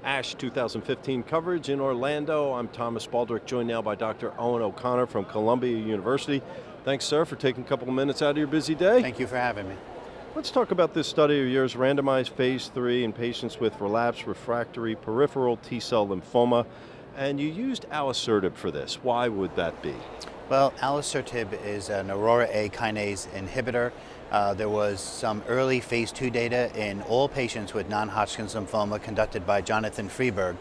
ASH 2015 coverage in Orlando. I'm Thomas Baldrick, joined now by Dr. Owen O'Connor from Columbia University. Thanks, sir, for taking a couple of minutes out of your busy day. Thank you for having me. Let's talk about this study of yours, Randomized Phase 3 in patients with relapsed refractory peripheral T-cell lymphoma. And you used Alisertib for this. Why would that be? Well, Alisertib is an Aurora A kinase inhibitor. There was some early phase 2 data in all patients with non-Hodgkin's lymphoma conducted by Jonathan Freeberg.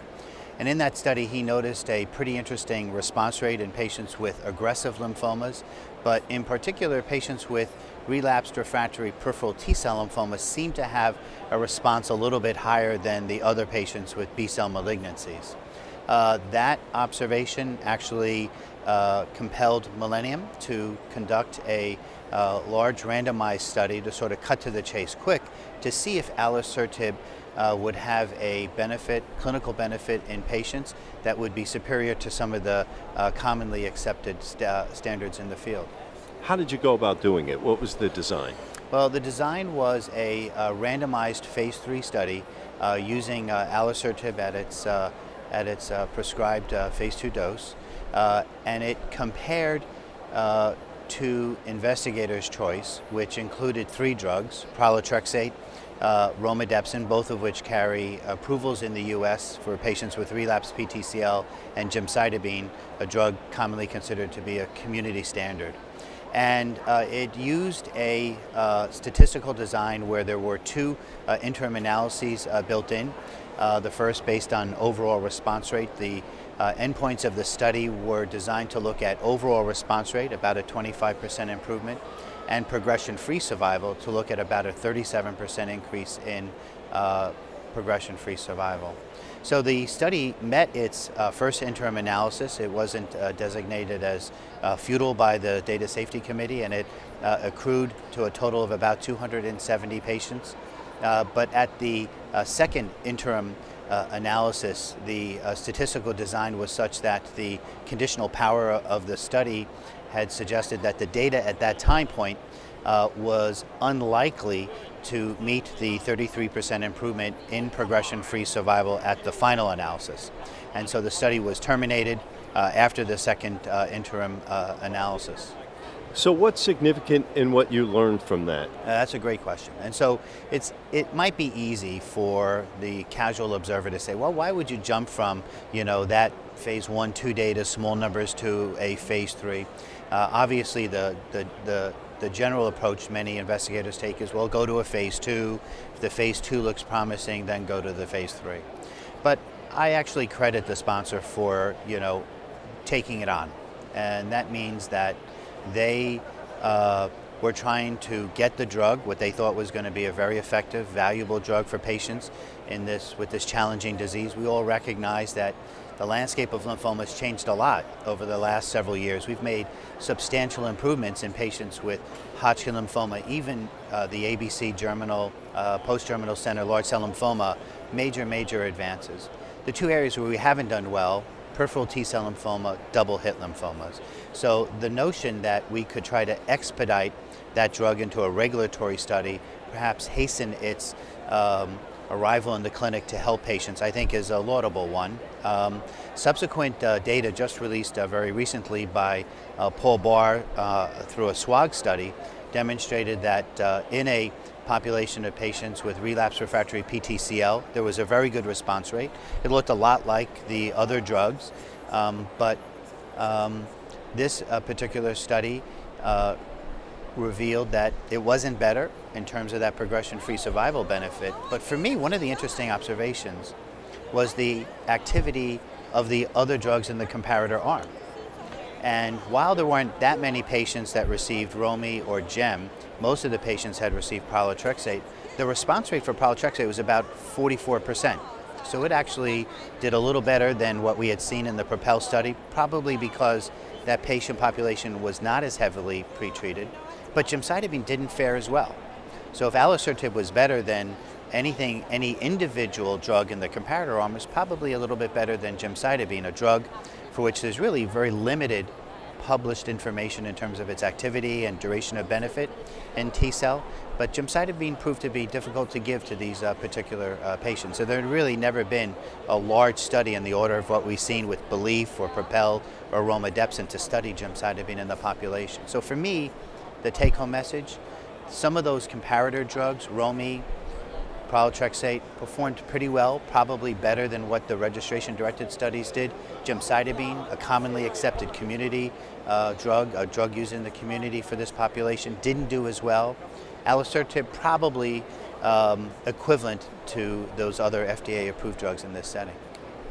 And in that study, he noticed a pretty interesting response rate in patients with aggressive lymphomas, but in particular, patients with relapsed refractory peripheral T-cell lymphoma seem to have a response a little bit higher than the other patients with B-cell malignancies. That observation actually compelled Millennium to conduct a large randomized study to sort of cut to the chase quick to see if Alisertib would have a benefit, clinical benefit in patients that would be superior to some of the commonly accepted standards in the field. How did you go about doing it? What was the design? Well, the design was a randomized phase 3 study using Alisertib at its prescribed phase 2 dose, and it compared to Investigator's choice, which included 3 drugs, pralatrexate, romidepsin, both of which carry approvals in the U.S. for patients with relapsed PTCL, and gemcitabine, a drug commonly considered to be a community standard. And it used a statistical design where there were 2 interim analyses built in. The first based on overall response rate. The endpoints of the study were designed to look at overall response rate, about a 25% improvement, and progression-free survival to look at about a 37% increase in progression-free survival. So the study met its first interim analysis. It wasn't designated as futile by the Data Safety Committee, and it accrued to a total of about 270 patients. But at the second interim analysis, the statistical design was such that the conditional power of the study had suggested that the data at that time point was unlikely to meet the 33% improvement in progression-free survival at the final analysis. And so the study was terminated after the second interim analysis. So what's significant in what you learned from that? That's a great question. And so it might be easy for the casual observer to say, well, why would you jump from, that phase 1-2 data, small numbers, to a phase 3? Obviously, the general approach many investigators take is, well, go to a phase 2. If the phase 2 looks promising, then go to the phase 3. But I actually credit the sponsor for, taking it on. And that means that they were trying to get the drug, what they thought was going to be a very effective, valuable drug for patients with this challenging disease. We all recognize that the landscape of lymphoma has changed a lot over the last several years. We've made substantial improvements in patients with Hodgkin lymphoma, even the ABC germinal, post-germinal center large cell lymphoma, major advances. The 2 areas where we haven't done well, peripheral T-cell lymphoma, double hit lymphomas. So the notion that we could try to expedite that drug into a regulatory study, perhaps hasten its arrival in the clinic to help patients, I think is a laudable one. Subsequent data just released very recently by Paul Barr through a SWOG study demonstrated that in a population of patients with relapsed refractory PTCL, there was a very good response rate. It looked a lot like the other drugs, but this particular study revealed that it wasn't better in terms of that progression-free survival benefit. But for me, one of the interesting observations was the activity of the other drugs in the comparator arm. And while there weren't that many patients that received Romi or Gem, most of the patients had received pralatrexate, the response rate for pralatrexate was about 44%. So it actually did a little better than what we had seen in the PROPEL study, probably because that patient population was not as heavily pretreated, but gemcitabine didn't fare as well. So if Alisertib was better than any individual drug in the comparator arm, is probably a little bit better than gemcitabine, a drug for which there's really very limited published information in terms of its activity and duration of benefit in T-cell, but gemcitabine proved to be difficult to give to these particular patients. So there had really never been a large study in the order of what we've seen with BELIEF or PROPEL or romidepsin to study gemcitabine in the population. So for me, the take-home message, some of those comparator drugs, Romi, pralatrexate, performed pretty well, probably better than what the registration-directed studies did. Gemcitabine, a commonly accepted community drug, a drug used in the community for this population, didn't do as well. Alisertib probably equivalent to those other FDA-approved drugs in this setting.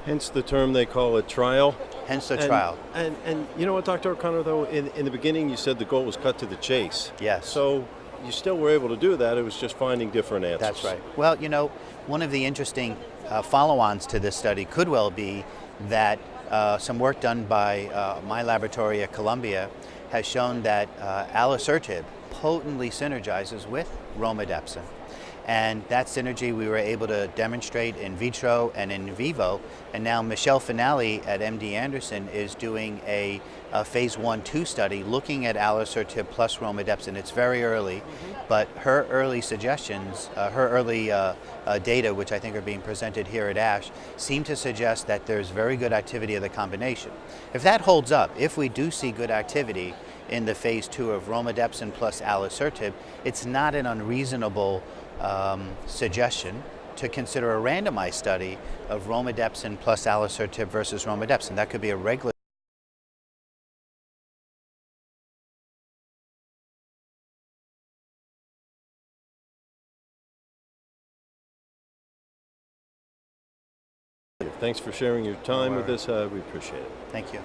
Hence the term they call it trial. Hence the trial. And you know what, Dr. O'Connor, though, in the beginning you said the goal was cut to the chase. Yes. So you still were able to do that, it was just finding different answers. That's right. Well, you know, one of the interesting follow-ons to this study could well be that some work done by my laboratory at Columbia has shown that alisertib potently synergizes with romidepsin. And that synergy we were able to demonstrate in vitro and in vivo. And now Michelle Finale at MD Anderson is doing a phase 1/2 study looking at alisertib plus romidepsin. It's very early, but her early suggestions, her early data, which I think are being presented here at ASH, seem to suggest that there's very good activity of the combination. If that holds up, if we do see good activity in the phase 2 of romidepsin plus alisertib, it's not an unreasonable suggestion to consider a randomized study of romidepsin plus alisertib versus romidepsin. That could be a regular Thanks for sharing your time with us. We appreciate it. Thank you.